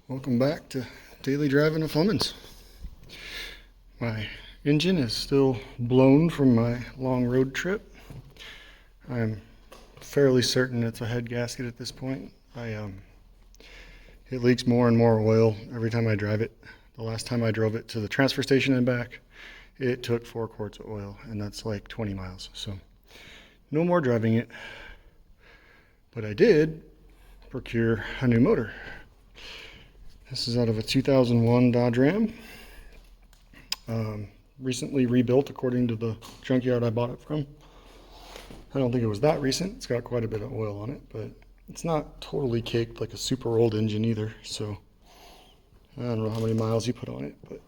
Welcome back to Daily Driving of Cummins. My engine is still blown from my long road trip. I'm fairly certain it's a head gasket at this point. It leaks more and more oil every time I drive it. The last time I drove it to the transfer station and back, it took 4 quarts of oil, and that's like 20 miles. So no more driving it. But I did procure a new motor. This is out of a 2001 Dodge Ram. Recently rebuilt according to the junkyard I bought it from. I don't think it was that recent. It's got quite a bit of oil on it, but it's not totally caked like a super old engine either. So I don't know how many miles you put on it, but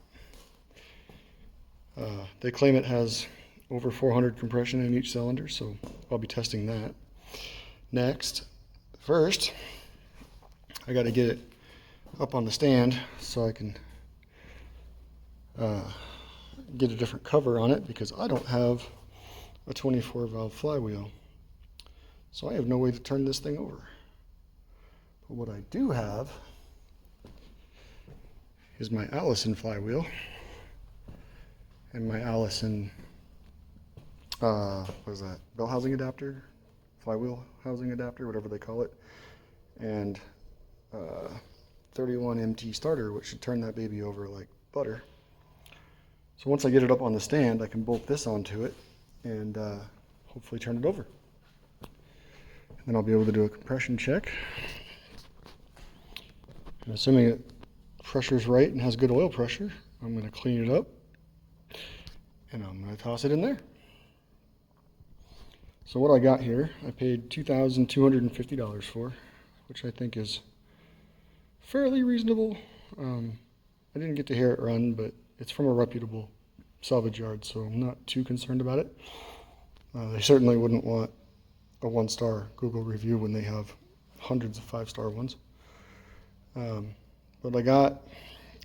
they claim it has over 400 compression in each cylinder, so I'll be testing that. First, I got to get it up on the stand so I can get a different cover on it, because I don't have a 24 valve flywheel, so I have no way to turn this thing over. But what I do have is my Allison flywheel and my Allison what is that, bell housing adapter, flywheel housing adapter, whatever they call it, and 31 MT starter, which should turn that baby over like butter. So once I get it up on the stand, I can bolt this onto it and hopefully turn it over. And then I'll be able to do a compression check. And assuming it pressure's right and has good oil pressure, I'm going to clean it up and I'm going to toss it in there. So what I got here, I paid $2,250 for, which I think is fairly reasonable. I didn't get to hear it run, but it's from a reputable salvage yard, so I'm not too concerned about it. They certainly wouldn't want a 1-star Google review when they have hundreds of 5-star ones. But I got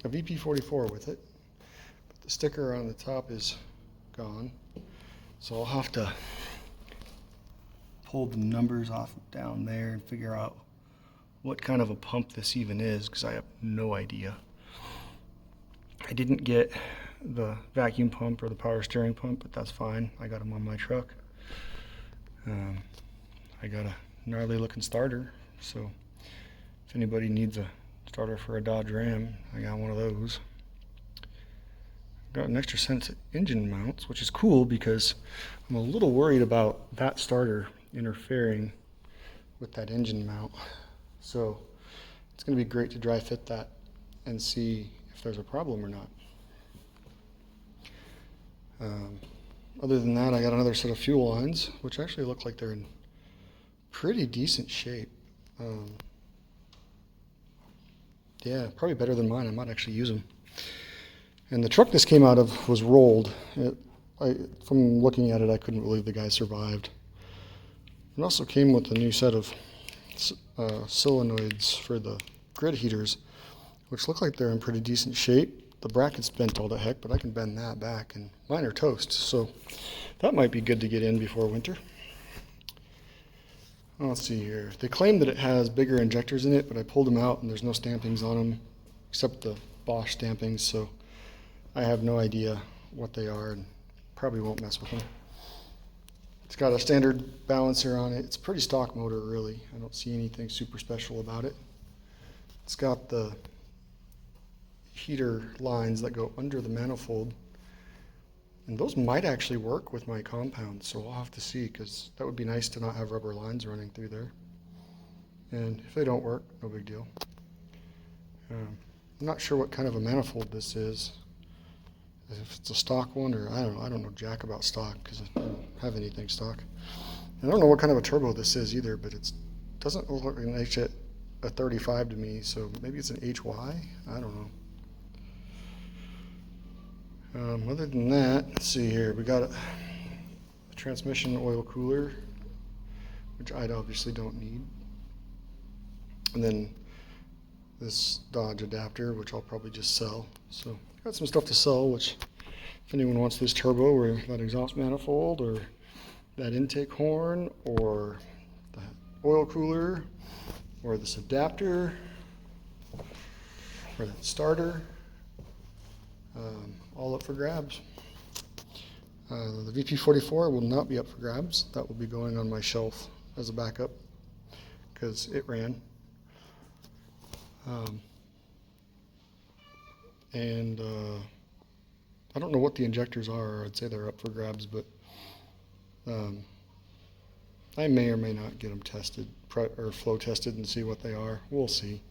a VP44 with it, but the sticker on the top is gone, so I'll have to pull the numbers off down there and figure out what kind of a pump this even is, because I have no idea. I didn't get the vacuum pump or the power steering pump, but that's fine. I got them on my truck. I got a gnarly looking starter, so if anybody needs a starter for a Dodge Ram, I got one of those. Got an extra set of engine mounts, which is cool because I'm a little worried about that starter interfering with that engine mount. So it's going to be great to dry fit that and see if there's a problem or not. Other than that, I got another set of fuel lines, which actually look like they're in pretty decent shape. Yeah, probably better than mine. I might actually use them. And the truck this came out of was rolled. From looking at it, I couldn't believe the guy survived. It also came with a new set of solenoids for the grid heaters, which look like they're in pretty decent shape. The bracket's bent all to heck, but I can bend that back, and mine are toast, so that might be good to get in before winter. Let's see here. They claim that it has bigger injectors in it, but I pulled them out and there's no stampings on them except the Bosch stampings, so I have no idea what they are and probably won't mess with them. It's got a standard balancer on it. It's a pretty stock motor, really. I don't see anything super special about it. It's got the heater lines that go under the manifold, and those might actually work with my compound, so I'll have to see, because that would be nice to not have rubber lines running through there. And if they don't work, no big deal. I'm not sure what kind of a manifold this is, if it's a stock one, or I don't know jack about stock, because I don't have anything stock. And I don't know what kind of a turbo this is either, but it doesn't look like an H35 to me, so maybe it's an HY, I don't know. Other than that, let's see here, we got a transmission oil cooler, which I obviously don't need. And then this Dodge adapter, which I'll probably just sell. So got some stuff to sell, which if anyone wants this turbo or that exhaust manifold or that intake horn or the oil cooler or this adapter, for that starter. All up for grabs. The VP44 will not be up for grabs. That will be going on my shelf as a backup because it ran. I don't know what the injectors are. I'd say they're up for grabs, but I may or may not get them tested or flow tested and see what they are. We'll see.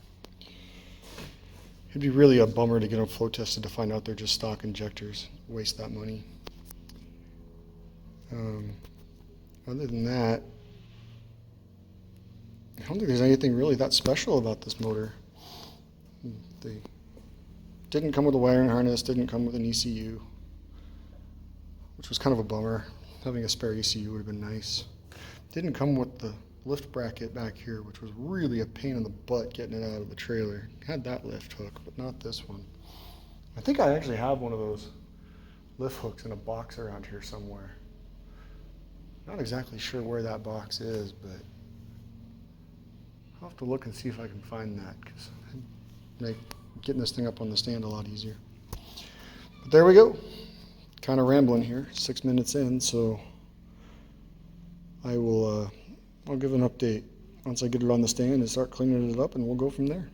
It'd be really a bummer to get them flow tested to find out they're just stock injectors. Waste that money. Other than that, I don't think there's anything really that special about this motor. They didn't come with a wiring harness, didn't come with an ECU, which was kind of a bummer. Having a spare ECU would have been nice. Didn't come with the lift bracket back here, which was really a pain in the butt getting it out of the trailer. Had that lift hook, but not this one. I think I actually have one of those lift hooks in a box around here somewhere. Not exactly sure where that box is, but I'll have to look and see if I can find that, because it'd make getting this thing up on the stand a lot easier. But there we go. Kind of rambling here, 6 minutes in, so I will I'll give an update once I get it on the stand and start cleaning it up, and we'll go from there.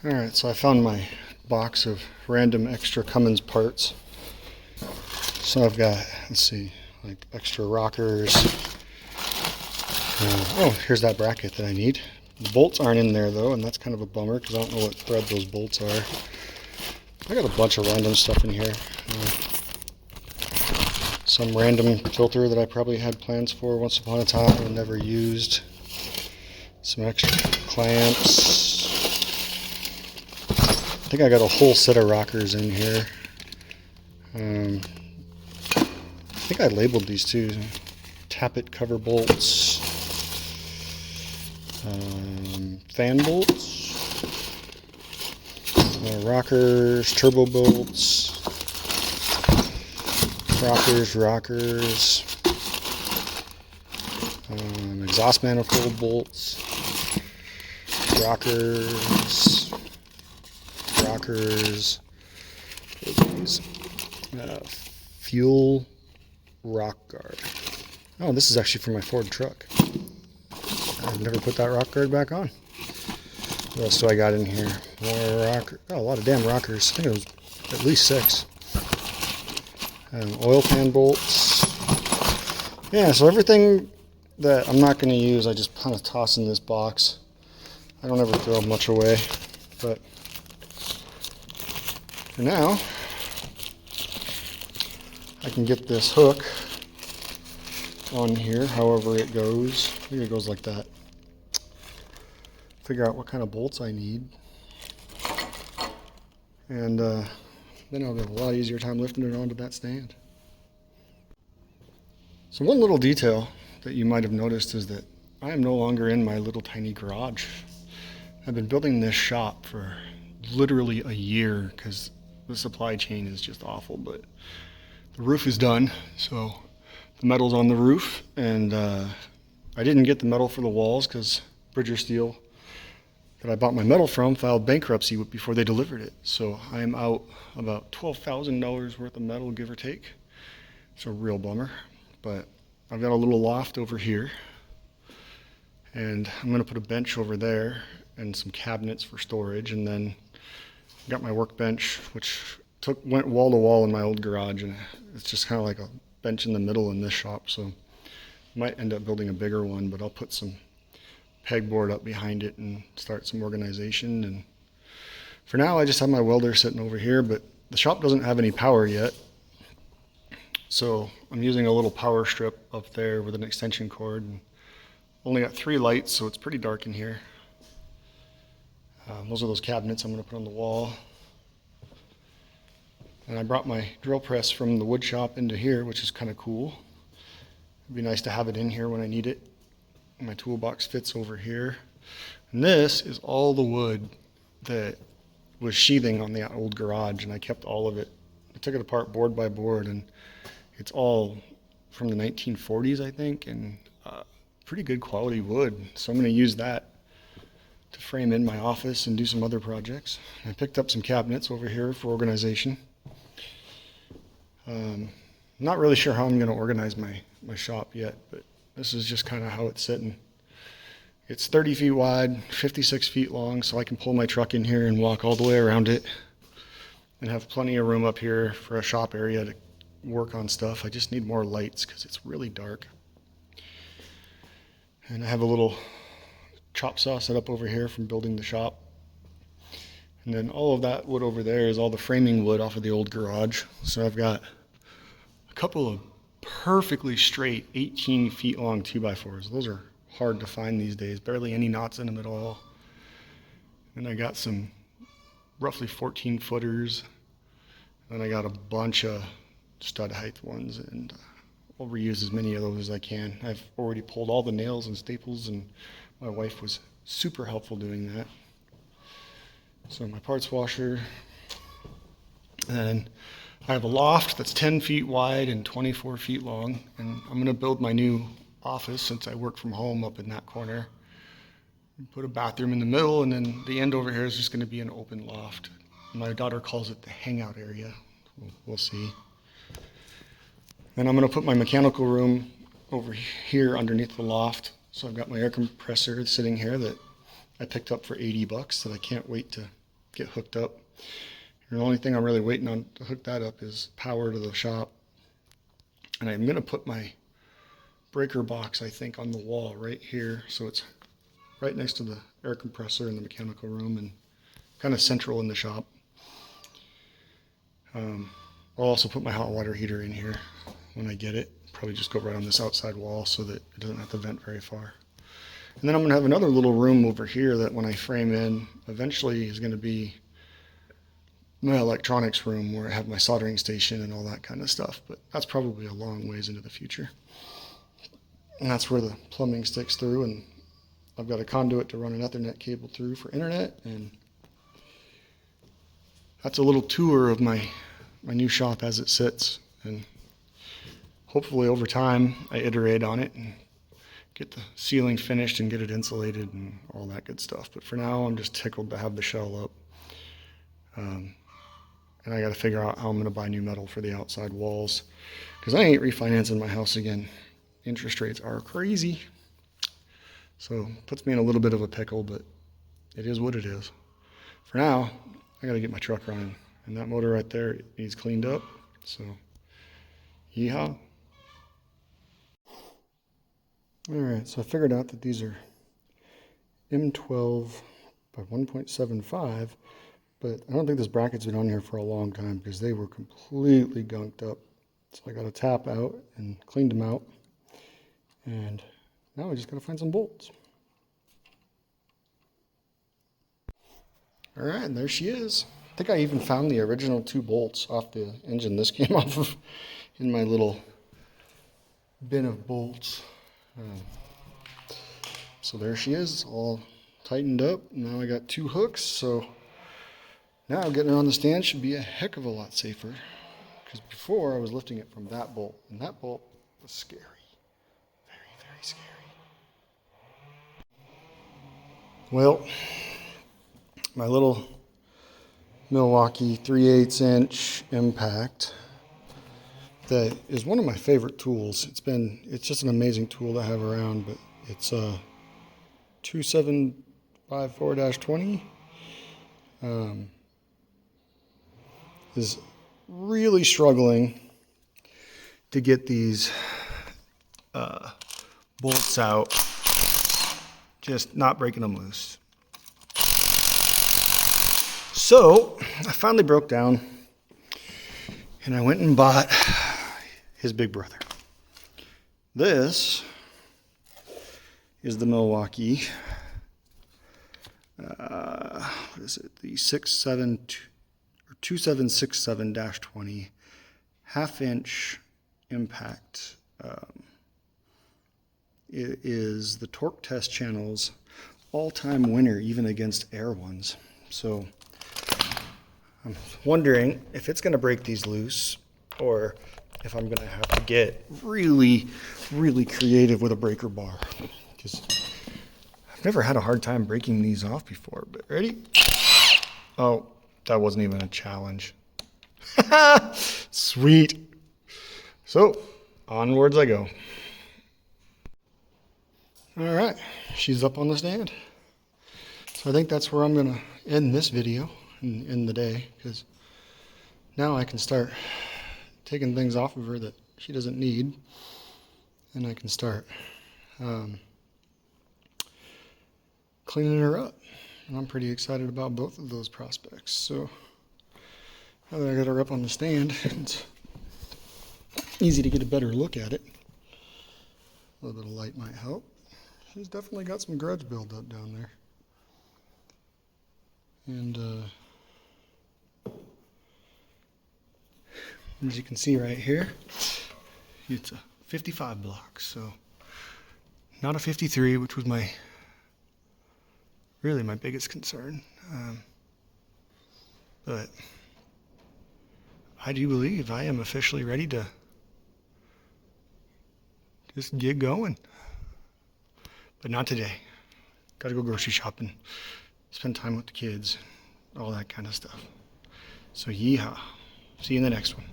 Alright, so I found my box of random extra Cummins parts. So I've got, let's see, like extra rockers. Oh, here's that bracket that I need. The bolts aren't in there though, and that's kind of a bummer because I don't know what thread those bolts are. I got a bunch of random stuff in here. Some random filter that I probably had plans for once upon a time and never used. Some extra clamps. I think I got a whole set of rockers in here. I think I labeled these too. Tappet cover bolts. Fan bolts. Rockers, turbo bolts. Rockers, exhaust manifold bolts, rockers, fuel rock guard. Oh, this is actually for my Ford truck. I've never put that rock guard back on. What else do I got in here? More rocker. Oh, a lot of damn rockers. I think it was at least 6. Oil pan bolts. Yeah, so everything that I'm not going to use, I just kind of toss in this box. I don't ever throw much away, but for now, I can get this hook on here, however it goes. I think it goes like that. Figure out what kind of bolts I need, and then I'll have a lot easier time lifting it onto that stand. So one little detail that you might have noticed is that I am no longer in my little tiny garage. I've been building this shop for literally a year because the supply chain is just awful, but the roof is done, so the metal's on the roof, and I didn't get the metal for the walls because Bridger Steel that I bought my metal from filed bankruptcy before they delivered it. So I am out about $12,000 worth of metal, give or take. It's a real bummer, but I've got a little loft over here, and I'm going to put a bench over there and some cabinets for storage, and then got my workbench, which went wall to wall in my old garage, and it's just kind of like a bench in the middle in this shop. So I might end up building a bigger one, but I'll put some pegboard up behind it and start some organization. And for now, I just have my welder sitting over here, but the shop doesn't have any power yet, so I'm using a little power strip up there with an extension cord, and only got 3 lights, so it's pretty dark in here. Those are those cabinets I'm going to put on the wall. And I brought my drill press from the wood shop into here, which is kind of cool. It'd be nice to have it in here when I need it. My toolbox fits over here. And this is all the wood that was sheathing on the old garage, and I kept all of it. I took it apart board by board, and it's all from the 1940s, I think, and pretty good quality wood. So I'm going to use that to frame in my office and do some other projects. I picked up some cabinets over here for organization. Not really sure how I'm going to organize my shop yet, but this is just kind of how it's sitting. It's 30 feet wide, 56 feet long, so I can pull my truck in here and walk all the way around it and have plenty of room up here for a shop area to work on stuff. I just need more lights because it's really dark. And I have a little chop saw set up over here from building the shop. And then all of that wood over there is all the framing wood off of the old garage. So I've got a couple of perfectly straight 18 feet long 2x4s. Those are hard to find these days, barely any knots in them at all. And I got some roughly 14 footers. And I got a bunch of stud height ones, and I'll reuse as many of those as I can. I've already pulled all the nails and staples, and my wife was super helpful doing that. So my parts washer, and I have a loft that's 10 feet wide and 24 feet long, and I'm going to build my new office since I work from home up in that corner. Put a bathroom in the middle, and then the end over here is just going to be an open loft. My daughter calls it the hangout area. We'll see. Then I'm going to put my mechanical room over here underneath the loft. So I've got my air compressor sitting here that I picked up for $80 that I can't wait to get hooked up. And the only thing I'm really waiting on to hook that up is power to the shop. And I'm going to put my breaker box, I think, on the wall right here. So it's right next to the air compressor in the mechanical room and kind of central in the shop. I'll also put my hot water heater in here when I get it. Probably just go right on this outside wall so that it doesn't have to vent very far. And then I'm going to have another little room over here that when I frame in, eventually is going to be my electronics room where I have my soldering station and all that kind of stuff. But that's probably a long ways into the future. And that's where the plumbing sticks through, and I've got a conduit to run an Ethernet cable through for internet, and that's a little tour of my new shop as it sits. And hopefully over time I iterate on it and get the ceiling finished and get it insulated and all that good stuff. But for now I'm just tickled to have the shell up. And I got to figure out how I'm going to buy new metal for the outside walls, because I ain't refinancing my house again. Interest rates are crazy. So it puts me in a little bit of a pickle, but it is what it is. For now, I got to get my truck running. And that motor right there needs cleaned up. So, yeehaw. All right, so I figured out that these are M12 by 1.75, but I don't think this bracket's been on here for a long time because they were completely gunked up. So I got a tap out and cleaned them out. And now I just got to find some bolts. All right, and there she is. I think I even found the original 2 bolts off the engine this came off of in my little bin of bolts. So there she is, all tightened up. Now I got 2 hooks, so now getting her on the stand should be a heck of a lot safer, because before I was lifting it from that bolt, and that bolt was scary. Very, very scary. Well, my little Milwaukee 3/8 inch impact that is one of my favorite tools. It's just an amazing tool to have around, but it's a 2754-20 is really struggling to get these bolts out, just not breaking them loose. So I finally broke down and I went and bought his big brother. This is the Milwaukee, what is it, the 2767-20 half-inch impact. It is the Torque Test Channel's all-time winner, even against air ones. So I'm wondering if it's going to break these loose, or if I'm going to have to get really, really creative with a breaker bar. Because I've I've never had a hard time breaking these off before, but ready? Oh, that wasn't even a challenge. Sweet. So, onwards I go. All right, she's up on the stand. So I think that's where I'm gonna end this video and end the day, because now I can start taking things off of her that she doesn't need, and I can start cleaning her up. And I'm pretty excited about both of those prospects. So now that I got her up on the stand, it's easy to get a better look at it. A little bit of light might help. She's definitely got some grudge buildup down there. And as you can see right here, it's a 55 block, so not a 53, which was really my biggest concern. But I do believe I am officially ready to just get going. But not today. Gotta go grocery shopping, spend time with the kids, all that kind of stuff. So yeehaw. See you in the next one.